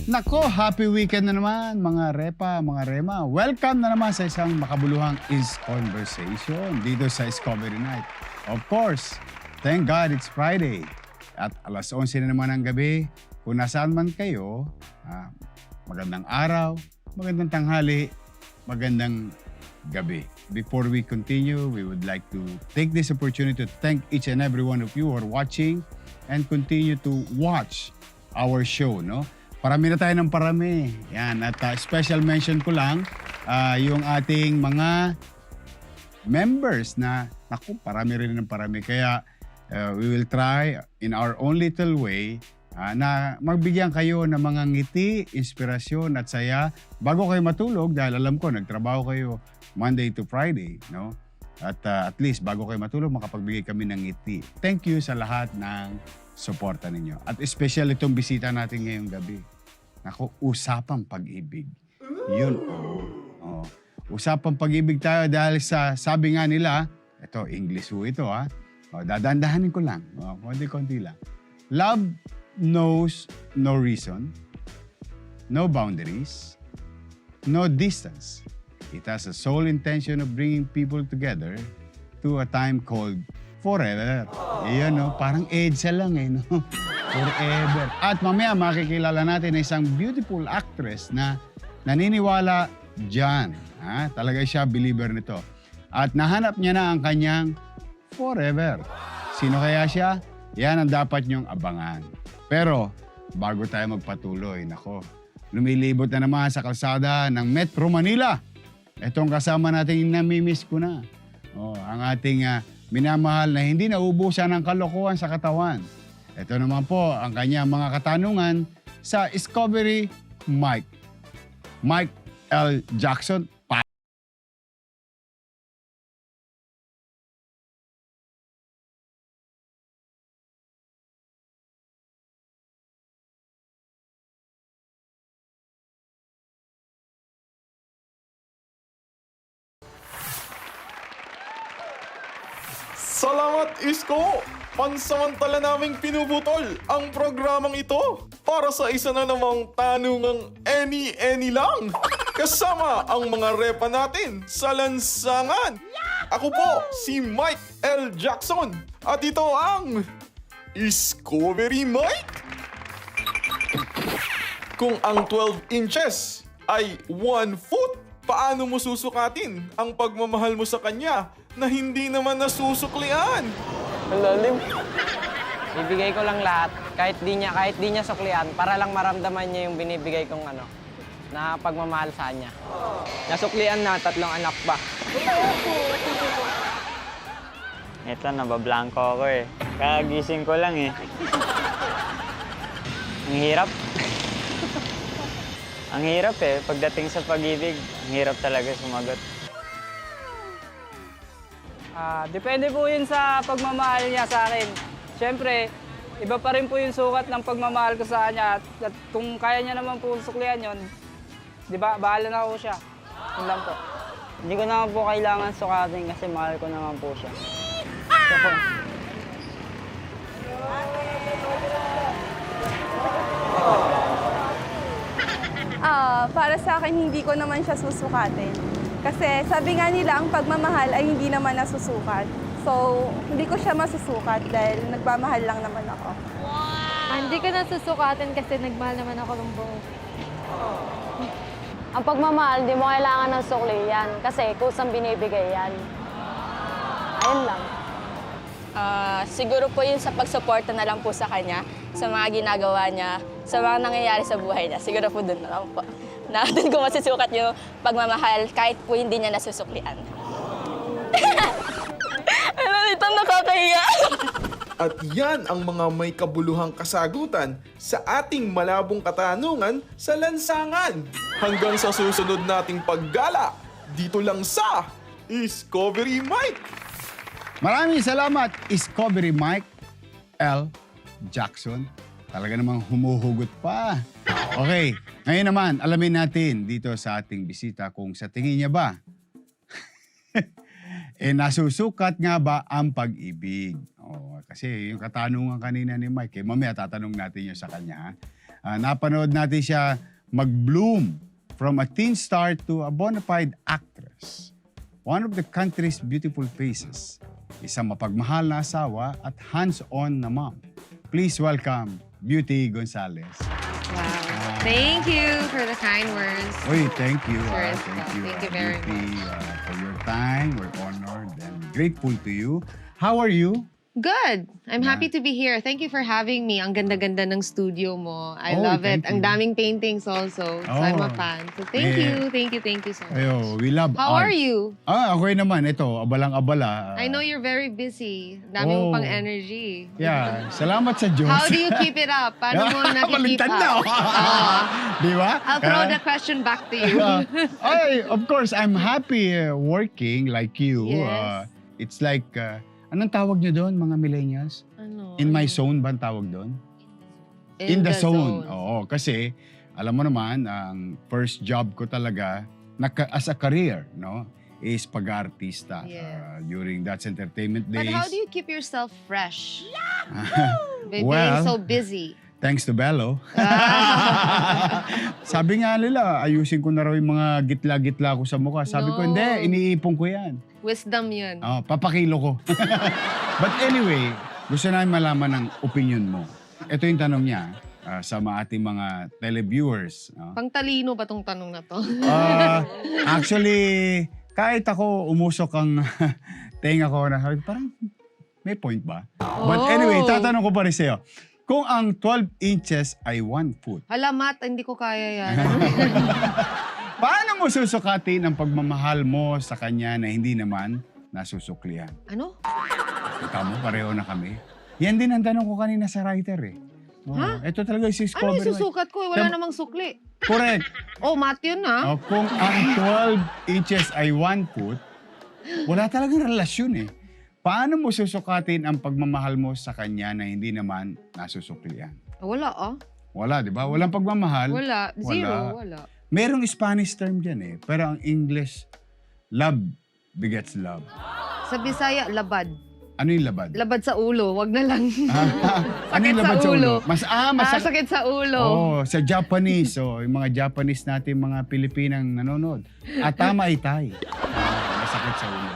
Nako, happy weekend na naman mga repa, mga rema. Welcome na naman sa isang makabuluhang Is Conversation dito sa Discovery Night. Of course, thank God it's Friday. At alas 11 na naman ng gabi, kung nasaan man kayo, magandang araw, magandang tanghali, magandang gabi. Before we continue, we would like to take this opportunity to thank each and every one of you who are watching and continue to watch our show, no? Parami na tayo ng parami. Yan. At special mention ko lang yung ating mga members na, naku, parami rin ng parami. Kaya we will try in our own little way na magbigyan kayo ng mga ngiti, inspirasyon at saya bago kayo matulog dahil alam ko, nagtrabaho kayo Monday to Friday, no? At least bago kayo matulog, makapagbigay kami ng ngiti. Thank you sa lahat ng suporta ninyo. At especially itong bisita natin ngayong gabi. Naku, usapang pag-ibig. Yun, oh. Usapang pag-ibig tayo dahil sa, sabi nga nila, ito, English ho ito, ha? Dadandahanin ko lang. Konti-konti lang. Love knows no reason, no boundaries, no distance. It has a sole intention of bringing people together to a time called forever. Iyan, no? Parang EDSA lang, no? Forever. At mamaya makikilala natin isang beautiful actress na naniniwala dyan. Talaga siya believer nito. At nahanap niya na ang kanyang forever. Sino kaya siya? Yan ang dapat niyong abangan. Pero bago tayo magpatuloy, nako, lumilibot na naman sa kalsada ng Metro Manila. Itong kasama natin namimiss ko na. Ang ating minamahal na hindi naubusan ng kalokohan sa katawan. Ito naman po ang kanyang mga katanungan sa Discovery Mike. Mike L. Jackson. Salamat, Isko! Pansamantala naming pinuputol ang programang ito para sa isa na namang tanungang any lang. Kasama ang mga repa natin sa lansangan. Ako po, si Mike L. Jackson. At ito ang Discovery Mike. Kung ang 12 inches ay 1 foot, paano mo susukatin ang pagmamahal mo sa kanya na hindi naman nasusuklian? Lalim. Ibigay ko lang lahat, kahit di niya suklian, para lang maramdaman niya yung binibigay kong na pagmamahal sa kanya. Nasuklian na, 3 anak pa. Ito, nabablanko ako eh. Kagising ko lang eh. Ang hirap. Ang hirap eh. Pagdating sa pag-ibig, ang hirap talaga sumagot. Depende po yun sa pagmamahal niya sa akin. Siyempre, iba pa rin po yung sukat ng pagmamahal ko sa kanya. At kung kaya niya naman po suklian yun, di ba, bahala na po siya. Yun lang po. Hindi ko naman po kailangan sukatin kasi mahal ko naman po siya. Para sa akin, hindi ko naman siya susukatin. Kasi sabi nga nila, ang pagmamahal ay hindi naman nasusukat. So, hindi ko siya masusukat dahil nagmamahal lang naman ako. Hindi ko nasusukatin kasi nagmahal naman ako ng buo. Ang pagmamahal, di mo kailangan ng sukli yan kasi kusang binibigay yan. Ayun lang. Siguro po yun sa pagsuporta na lang po sa kanya, sa mga ginagawa niya, sa mga nangyayari sa buhay niya. Siguro po dun na lang po. Na dun ko masusukat yung pagmamahal kahit po hindi niya nasusuklian. Ano nito, nakakahiya. At yan ang mga may kabuluhang kasagutan sa ating malabong katanungan sa lansangan. Hanggang sa susunod nating paggala, dito lang sa Discovery Mike. Maraming salamat, Discovery Mike L. Jackson. Talaga namang humuhugot pa. Okay, ngayon naman, alamin natin dito sa ating bisita kung sa tingin niya ba, nasusukat nga ba ang pag-ibig? Kasi yung katanungan kanina ni Mike, mamaya tatanong natin yun sa kanya. Napanood natin siya mag-bloom from a teen star to a bona fide actress. One of the country's beautiful faces. Isang mapagmahal na asawa at hands-on na mom. Please welcome Beauty Gonzalez. Wow. Thank you for the kind words. Uy, thank you. Sure, Thank you, thank you very Beauty, for your time. We're honored and grateful to you. How are you? Good. I'm Yeah. happy to be here. Thank you for having me. Ang ganda-ganda ng studio mo. I Oh, love it. thank Ang you. daming paintings also. So I'm a Oh. fan. So thank Yeah. you so much. Ayo, we love How art. are you? Ako naman. Ito, abalang-abala. I know you're very busy. Dami Oh. mo pang energy. Yeah, salamat sa Diyos. How do you keep it up? Paano mo nakikip Baliktad na. up? Oo. Di ba? I'll throw the question back to you. Of course, I'm happy working like you. Yes. It's like, anong tawag nyo doon, mga millennials? Ano? In my zone ba ang tawag doon? In the zone. Oo, kasi alam mo naman, ang first job ko talaga as a career, no, is pag-artista. Yes. During That's Entertainment But days. how do you keep yourself fresh? By Well, being so busy. Thanks to Bello. Sabi nga nila, ayusin ko na raw yung mga gitla-gitla ko sa mukha. Sabi ko, No. hindi, iniipon ko yan. Wisdom yun. Papakilo ko. But anyway, gusto namin malaman ng opinion mo. Ito yung tanong niya sa ating mga televiewers. No? Pangtalino ba tong tanong na to? Actually, kahit ako umusok ang tenga ko na sabi, parang may point ba? But anyway, tatanong ko pa rin sa'yo. Kung ang 12 inches ay 1 foot, Alamat, hindi ko kaya yan. paano mo susukatin ang pagmamahal mo sa kanya na hindi naman nasusuklihan? Ano? Kita mo, pareho na kami. Yan din ang tanong ko kanina sa writer eh. Ha? Ito talaga yung Ano discovery. yung susukat ko? Wala Tam- namang sukli. Correct. Oh, math yun ha? Kung ang 12 inches ay 1 foot, wala talagang relasyon eh. Paano mo susukatin ang pagmamahal mo sa kanya na hindi naman nasusuklihan? Wala ah. Wala, di ba? Walang pagmamahal. Wala. Zero. Wala. Merong Spanish term dyan eh. Pero ang English, love begets love. Sa Bisaya, labad. Ano yung labad? Labad sa ulo. Wag na lang. Ano yung labad sa ulo? Masakit. Sakit sa ulo. Oh, sa Japanese. Yung mga Japanese natin, mga Pilipinang nanonood. Atama itai. Masakit sa ulo.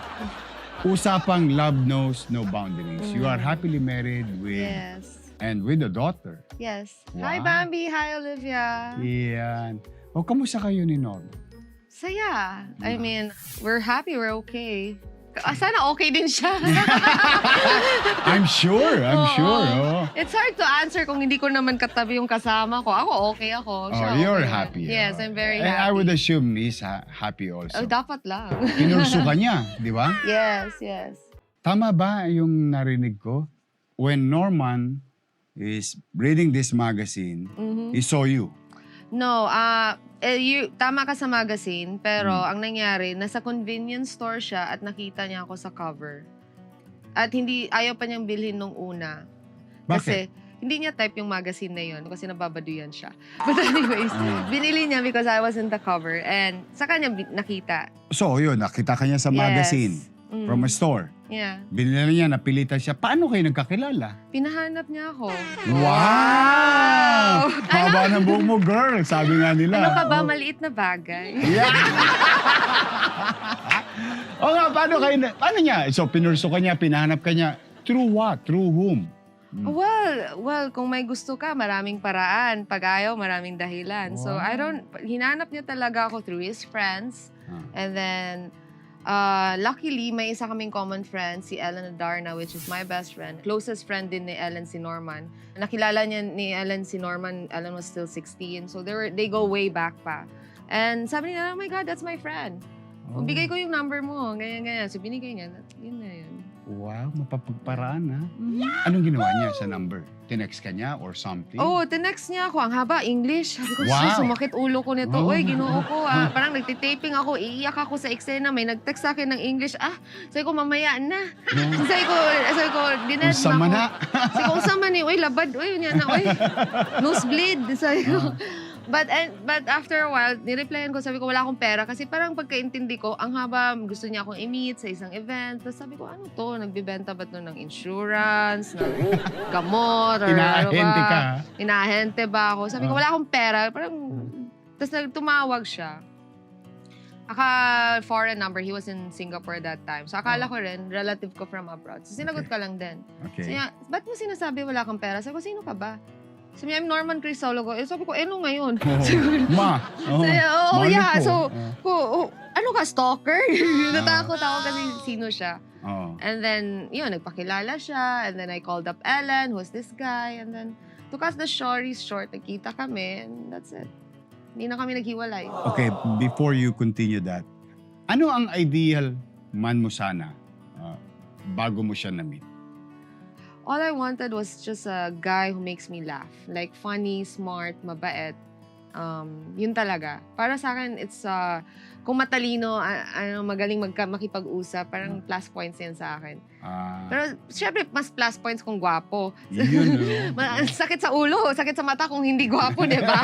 Usapang love knows no boundaries. You are happily married with Yes. and with a daughter. Yes. Wow. Hi, Bambi. Hi, Olivia. Yan. Kamusta kayo ni Norm? Saya. I mean, we're happy. We're okay. Sana okay din siya. I'm sure. Oo. It's hard to answer kung hindi ko naman katabi yung kasama ko. Ako okay ako. Siya You're okay. happy. Yes, I'm very And happy. I would assume he's happy also. Oh, dapat lang. Pinurso ka niya, di ba? Yes. Tama ba yung narinig ko? When Norman is reading this magazine, he saw you. No, tama ka sa magazine, pero ang nangyari, nasa convenience store siya at nakita niya ako sa cover. At ayaw pa niyang bilhin nung una. Kasi hindi niya type yung magazine na yun kasi nababaduyan siya. But anyways, binili niya because I was in the cover and sa kanya nakita. So yun, nakita ka niya sa magazine from a store. Yeah. Binili niya, napilitan siya. Paano kayo nagkakilala? Pinahanap niya ako. Wow! Haba ng buhok mo, girl. Sabi nga nila. Ano ka ba? Maliit na bagay. Yeah. O nga, paano niya? So, pinurso ka niya, pinahanap ka niya. Through what? Through whom? Well, kung may gusto ka, maraming paraan. Pag ayaw, maraming dahilan. So, hinanap niya talaga ako through his friends. And then, luckily, may isa kaming common friend, si Ellen Adarna, which is my best friend. Closest friend din ni Ellen si Norman. Nakilala niya ni Ellen si Norman, Ellen was still 16. So, they go way back pa. And sabi niya, oh my God, that's my friend. Bigay ko yung number mo, ganyan. So, binigay niya. Yun na yun. Wow, mapapagparaan ha. Anong ginawa niya sa number? Tinext ka niya or something? Oh, tinext niya ako. Ang haba, English. Sabi ko, Wow. "Sus, sumakit ulo ko nito. Uy, ginoo ko. Parang nagtitaping ako, iiyak ako sa eksena. May nag-text sa akin ng English. Sabi ko, mamaya na. Sabi ko, dined Kung sama na. Sabi ko, kung sama ni, uy, labad. Uy, yun yan na, uy. Nosebleed. Sabi ko, But after a while, nireplyan ko, sabi ko, wala akong pera. Kasi parang pagkaintindi ko, ang haba, gusto niya akong i-meet sa isang event. Tapos sabi ko, ano to? Nagbibenta ba to ng insurance, ng gamot, or ano Inaahente ba? ka. Inaahente ba ako? Sabi ko, wala akong pera. Parang, tapos tumawag siya. Foreign number, he was in Singapore that time. So akala ko rin, relative ko from abroad. So sinagot ka lang din. Okay. Sabi niya, ba't mo sinasabi wala kang pera? Sabi ko, sino ka ba? Sabi niya, I'm Norman Crisologo. Sabi ko, ano ngayon? Ma. Sabi niya, oh, Mahal yeah. po. So, ano ka, stalker? Natakot ako kasi sino siya. Oh. And then, yun, nagpakilala siya. And then I called up Ellen, who's this guy. And then, to cut the story short, nagkita kami. And that's it. Hindi na kami naghiwalay. Okay, before you continue that, ano ang ideal man mo sana bago mo siya na-meet? All I wanted was just a guy who makes me laugh. Like, funny, smart, mabait. Yun talaga. Para sa akin, it's, kung matalino, magaling makipag-usap, parang plus points yan sa akin. Pero, syempre, mas plus points kung gwapo. Yun, Sakit sa ulo, sakit sa mata kung hindi gwapo, di ba?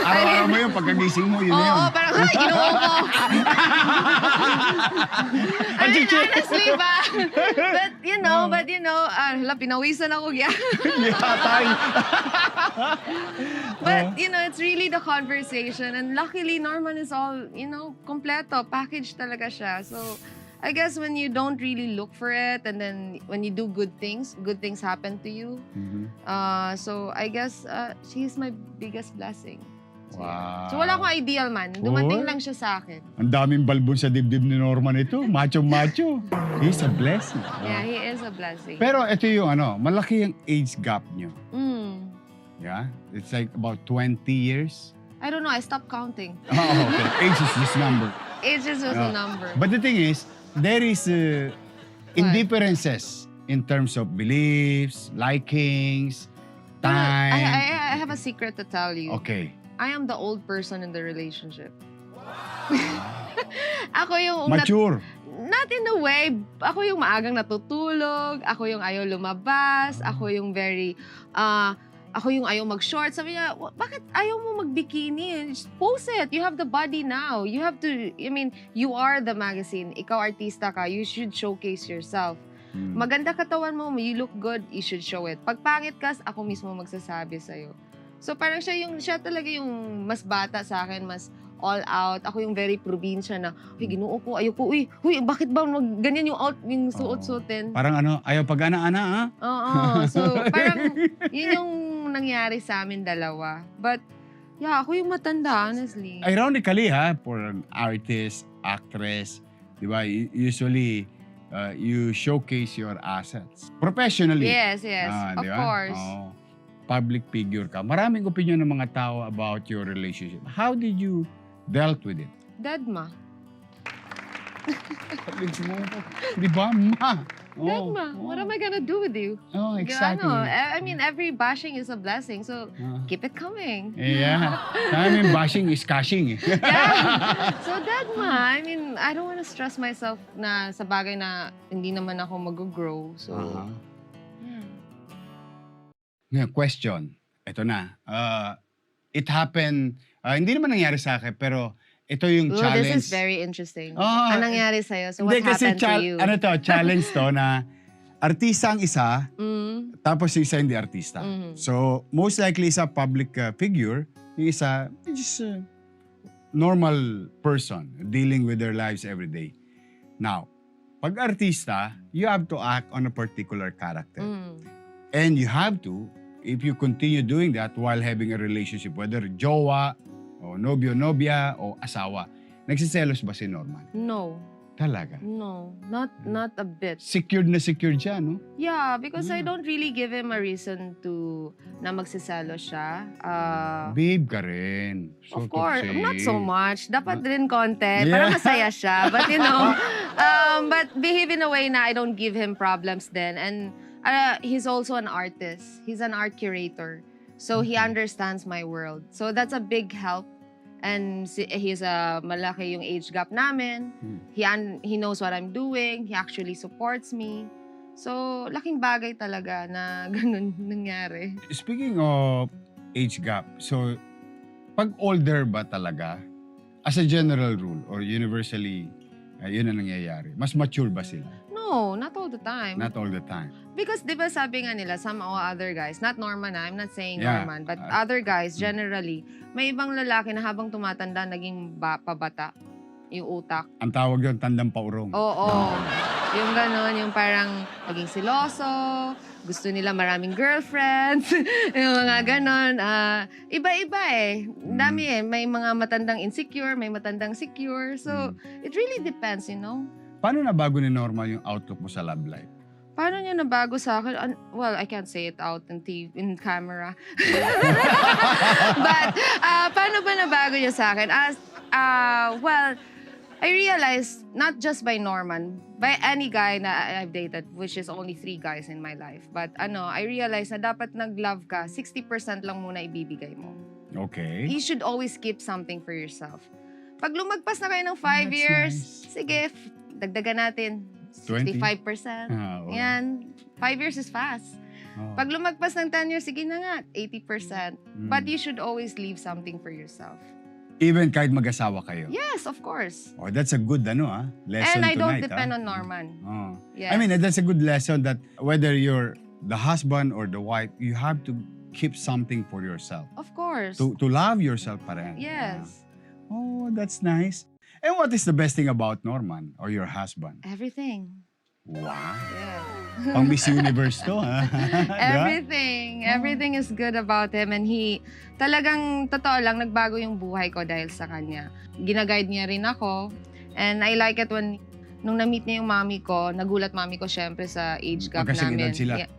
Araw-araw mo yun, pagkagising mo, yun na yun. Oo, parang, ay, inuo ko. I mean, honestly ba? But you know, pinawisan ako. Yatay. But, you know, it's really the conversation. And luckily, Norman is all, kompleto. Package talaga siya. So, I guess when you don't really look for it, and then when you do good things happen to you. So, I guess she's my biggest blessing. So, Wow. So, wala akong ideal man. Dumating Oh. lang siya sa akin. Ang daming balbon sa dibdib ni Norman ito. Macho-macho. He's a blessing. Yeah, he is a blessing. Pero ito yung malaki yung age gap nyo. Mm. Yeah? It's like about 20 years. I don't know, I stopped counting. Oh, okay. Age is just number. Age is just a number. But the thing is, there is indifferences in terms of beliefs, likings, time. I have a secret to tell you. Okay. I am the old person in the relationship. Ako yung... Mature. Not in a way. Ako yung maagang natutulog. Ako yung ayaw lumabas. Ako yung very... ako yung ayaw mag-short. Sabi niya, bakit ayaw mo mag-bikini? Just post it. You have the body now. You have to... you are the magazine. Ikaw artista ka. You should showcase yourself. Maganda katawan mo. You look good. You should show it. Pag pangit ka, ako mismo magsasabi sa'yo. So parang siya talaga yung mas bata sa akin, mas all out. Ako yung very probinsya na, ginoo ko, ayoko, uy, bakit ba ganyan yung suot-suotin? Parang ayaw pag-ana-ana, ha? Oo. So parang yun yung nangyari sa amin dalawa. But yeah, ako yung matanda, honestly. Ironically, for an artist, actress, di ba, usually, you showcase your assets. Professionally. Yes, of di ba? course. Oh. Public figure ka. Maraming opinion ng mga tao about your relationship. How did you dealt with it? Deadma. Di ba, ma? Deadma. What am I gonna do with you? Oh, exactly. Every bashing is a blessing, so keep it coming. Yeah. Bashing is cashing. Yeah. So Deadma, I don't want to stress myself na sa bagay na hindi naman ako mag-grow. So, Ngayon, question. Ito na. It happened, hindi naman nangyari sa akin, pero ito yung challenge. This is very interesting. Oh, Anong nangyari sa'yo? So, what kasi happened to you? Challenge to na artista ang isa, tapos yung isa hindi artista. So, most likely isa public figure, yung isa, just a normal person dealing with their lives every day. Now, pag artista, you have to act on a particular character. And you have to, if you continue doing that while having a relationship, whether jowa, o nobyo-nobya, o asawa, nagsiselos ba si Norman? No. Talaga? No. Not a bit. Secured na secured siya, no? Yeah, because I don't really give him a reason na magsiselo siya. Babe ka rin. So Of course, to say. not so much. Dapat din konti. Para masaya siya. But but behave in a way na I don't give him problems then. And he's also an artist. He's an art curator. So he understands my world. So that's a big help. And he's malaki yung age gap namin. He knows what I'm doing. He actually supports me. So laking bagay talaga na ganun nangyari. Speaking of age gap, so Pag older ba talaga, as a general rule or universally, yun ang nangyayari? Mas mature ba sila? No, not all the time. Not all the time. Because di ba sabi nga nila, some other guys, not Norman I'm not saying Yeah. Norman, but other guys generally, may ibang lalaki na habang tumatanda, naging pabata yung utak. Ang tawag yun, tandang paurong. Oo. Yung gano'n, yung parang naging siloso, gusto nila maraming girlfriends, yung mga gano'n. Iba-iba eh. Dami eh. May mga matandang insecure, may matandang secure. So, it really depends, you know? Paano nabago ni Norma yung outlook mo sa love life? Paano niya nabago sa akin? Well, I can't say it out in camera. But, paano ba nabago niya sa akin? Well, I realized, not just by Norman, by any guy na I've dated, which is only 3 guys in my life. But I realized na dapat nag-love ka, 60% lang muna ibibigay mo. Okay. You should always keep something for yourself. Pag lumagpas na kayo ng 5 That's years, nice. sige, dagdagan natin. 20? 65%. Oo. Yan. 5 years is fast. Oh. Pag lumagpas ng 10 years, sige na nga, 80%. Mm. But you should always leave something for yourself. Even kahit mag-asawa kayo? Yes, of course. Oh, that's a good lesson And I don't tonight, depend on Norman. Oh. Yes. I mean, that's a good lesson that whether you're the husband or the wife, you have to keep something for yourself. Of course. To love yourself pa rin. Yes. Oh, that's nice. And what is the best thing about Norman or your husband? Everything. Wow. Yeah. Pang Miss Universe to, ha? Diba? Everything. Everything is good about him. And talagang totoo lang, nagbago yung buhay ko dahil sa kanya. Ginaguide niya rin ako. And I like it when, nung na-meet niya yung mami ko, nagulat mami ko syempre sa age gap Magkasing namin. edad sila? Yeah.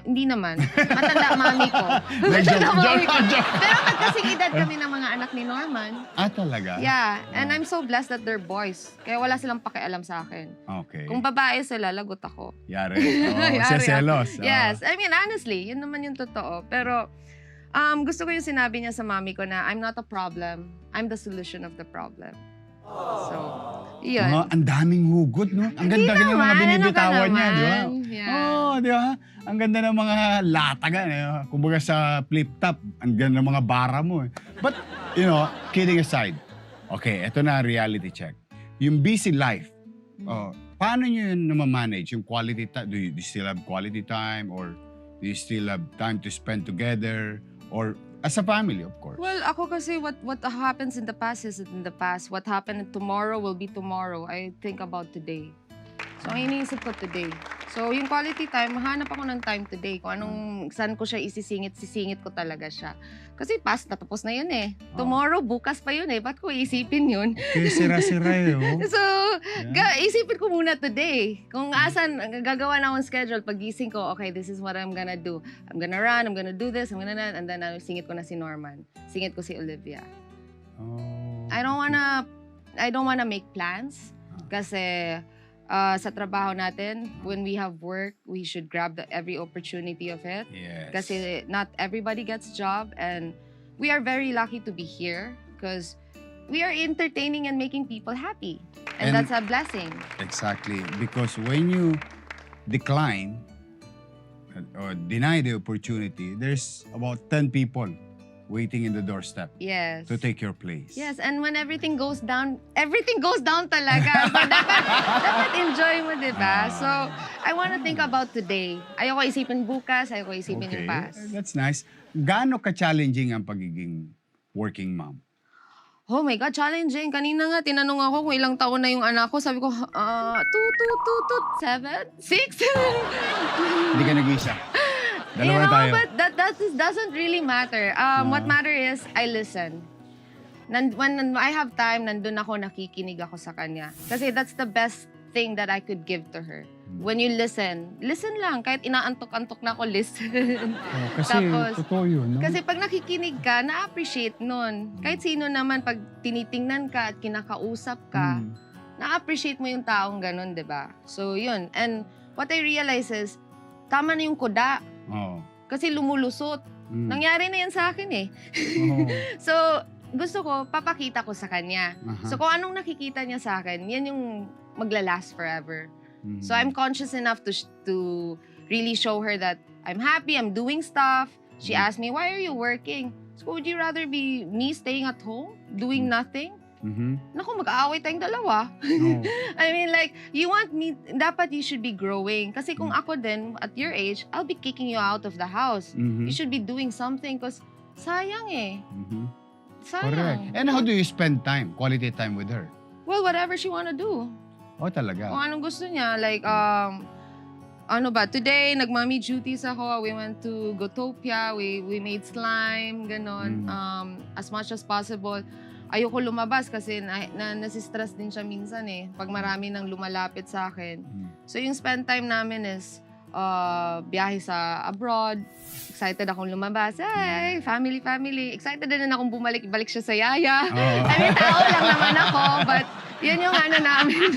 Hindi naman. Matanda mami ko. Nag-joke, Matanda mami ko. joke. Pero magkasing edad kami ng mga anak ni Norman. Talaga? Yeah. And I'm so blessed that they're boys. Kaya wala silang pakialam sa akin. Okay. Kung babae sila, lagot ako. Yari. Oh, Yari siya ako. selos. Oh. Yes. I mean, honestly, yun naman yung totoo. Pero gusto ko yung sinabi niya sa mami ko na I'm not a problem. I'm the solution of the problem. So, yun. Ang daming hugot, no? Ang Hindi ganda ng mga naman, binibitawan ano ka niya, di ba? naman? Yeah. Oh, di ba? Ang ganda ng mga latagan. Kumbaga sa flip-top, ang ganda ng mga bara mo. But, kidding aside, okay, eto na reality check. Yung busy life, paano nyo yun namamanage? Yung quality time, do you still have quality time? Or do you still have time to spend together? Or as a family, of course? Well, ako kasi what happens in the past is in the past. What happened tomorrow will be tomorrow. I think about today. So, ang iniisip ko today. So, yung quality time, mahanap ako ng time today. Kung saan ko siya sisingit ko talaga siya. Kasi past, natapos na yun eh. Tomorrow, bukas pa yun eh. Ba't ko isipin yun? Okay, sira-sira yun. So, isipin ko muna today. Kung asan, gagawa na akong schedule. Pag-gising ko, okay, this is what I'm gonna do. I'm gonna run, I'm gonna do this, I'm gonna run, and then singit ko na si Norman. Singit ko si Olivia. Oh. I don't wanna make plans. Kasi sa trabaho natin, when we have work, we should grab every opportunity of it. Yes. Kasi not everybody gets job, and we are very lucky to be here because we are entertaining and making people happy. And that's a blessing. Exactly. Because when you decline or deny the opportunity, there's about 10 people waiting in the doorstep Yes. to take your place. Yes, and when everything goes down talaga. So, dapat enjoy mo, di ba? So, I wanna think about today. Ayoko isipin bukas, ayoko isipin yung past. That's nice. Gaano ka-challenging ang pagiging working mom? Oh my God, challenging. Kanina nga, tinanong ako kung ilang taon na yung anak ko. Sabi ko, 7? 6? Hindi ka nag-isa. You Dalawa know, tayo. but that doesn't really matter. What matters is I listen. When I have time, nandun ako, nakikinig ako sa kanya. Kasi that's the best thing that I could give to her. When you listen lang. Kahit inaantok-antok na ako, listen. Kasi Tapos, totoo yun, no? Kasi pag nakikinig ka, na-appreciate nun. Kahit sino naman, pag tinitingnan ka at kinakausap ka, na-appreciate mo yung taong ganun, di ba? So, yun. And what I realize is, tama na yung kuda. Oo. Kasi lumulusot. Nangyari na yan sa akin eh. Oo. So, gusto ko, papakita ko sa kanya. Aha. So, kung anong nakikita niya sa akin, yan yung maglalast forever. So, I'm conscious enough to really show her that I'm happy, I'm doing stuff. She asked me, why are you working? So would you rather be me staying at home, doing nothing? Mhm. Naku, mag-aaway tayong dalawa. No. I mean, like, you want me, dapat you should be growing. Kasi kung ako din, at your age, I'll be kicking you out of the house. Mhm. You should be doing something because sayang eh. Mhm. Sayang. Correct. And how do you spend time, quality time with her? Well, whatever she wanna do. Oh, talaga? Kung anong gusto niya. Like, ano ba, today, nag-mommy duties ako. We went to Gotopia. We made slime, ganon. As much as possible. Ayoko lumabas kasi nasistress din siya minsan eh. Pag marami nang lumalapit sa akin. So, yung spend time namin is biyahe sa abroad. Excited akong lumabas. Hey, family. Excited din akong balik siya sa yaya. Oo. I mean, tao lang naman ako, but yan yung ano namin.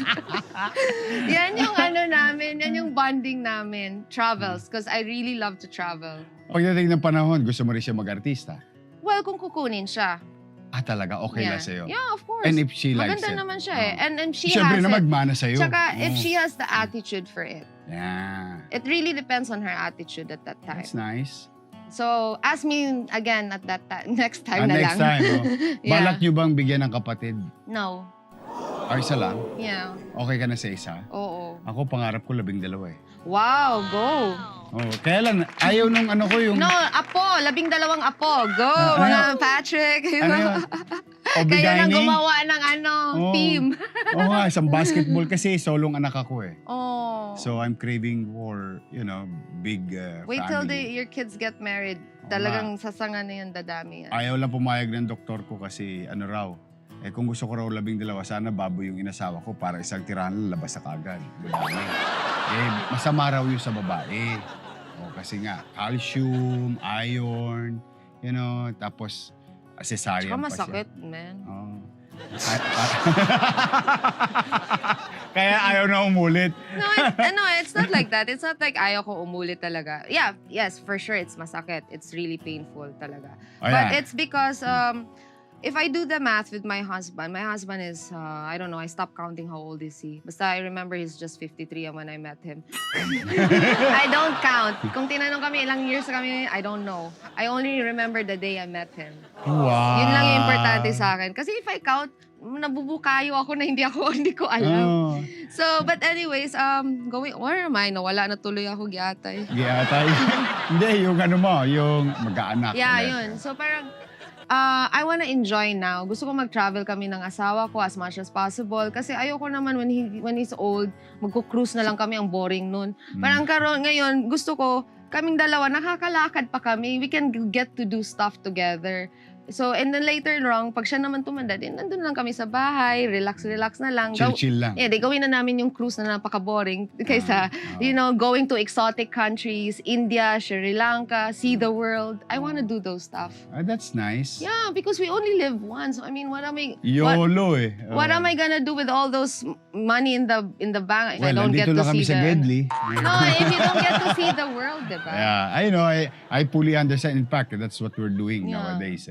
yan yung bonding namin. Travels, because I really love to travel. Pagdating ng panahon, gusto mo rin siya mag-artista? Well, kung kukunin siya. Ah, talaga? Okay lang sa'yo? Yeah, of course. And if she likes Maganda it? naman siya eh. And she Siyempre has na it. magmana sa'yo. Tsaka, if Oh. she has the attitude for it. Yeah. It really depends on her attitude at that time. That's nice. So, ask me again at that time. Next time na Next lang. time, oh. Yeah. Balak nyo bang bigyan ng kapatid? No. Ay, isa lang? Yeah. Okay ka na sa isa? Oo. Ako, pangarap ko 12 eh. Wow, go. Oh, kaya lang, ayaw nung ano ko yung... No, apo. 12 apo. Go, Ano mga yun? Patrick. Ano yun? Kayo nang Obigaini? gumawa ng Oo. team. Oo nga, isang basketball kasi solong anak ako eh. Oh. So I'm craving for, big Wait till family. your kids get married. Oo Talagang sasanga na yan, dadami yan. Ayaw lang pumayag ng doktor ko kasi ano raw. Kung gusto ko raw 12, sana baboy yung inasawa ko para isang tirahan lang labas sa kagad. Madami. Masama raw yun sa babae. Kasi nga, calcium, iron, tapos cesarean Tsaka pa masakit, siya. man. Oo. Kaya ayaw na umulit. No, it's not like that. It's not like ayaw ko umulit talaga. Yeah, yes, for sure, it's masakit. It's really painful talaga. Oh, But yeah. it's because if I do the math with my husband is, I don't know, I stopped counting how old is he. Basta I remember he's just 53 when I met him. I don't count. Kung tinanong kami ilang years kami, I don't know. I only remember the day I met him. Wow. Yun lang yung importante sa akin. Kasi if I count, nabubukayo ako na hindi ko alam. Oh. So, but anyways, where am I? Nawala na tuloy ako giatay. Giatay. Hindi, yung yung mag-aanak. Yeah, ulit. yun. So parang, I wanna enjoy now. Gusto ko mag-travel kami ng asawa ko as much as possible. Kasi ayoko naman when he's old, magko-cruise na lang kami, ang boring nun. Parang ngayon, gusto ko, kaming dalawa, nakakalakad pa kami. We can get to do stuff together. So, and then later wrong, pag siya naman tumanda din, nandun lang kami sa bahay, relax na lang. Chill lang. Yeah, gawin na namin yung cruise na napaka-boring kaysa, going to exotic countries, India, Sri Lanka, see the world. I wanna do those stuff. That's nice. Yeah, because we only live once. I mean, what am I YOLO eh. what am I gonna do with all those money in the bank if I don't get nandito lang to kami see sa Gedli. No, if you don't get to see the world, diba? Yeah, I know. I fully understand. In fact, that's what we're doing Yeah. nowadays.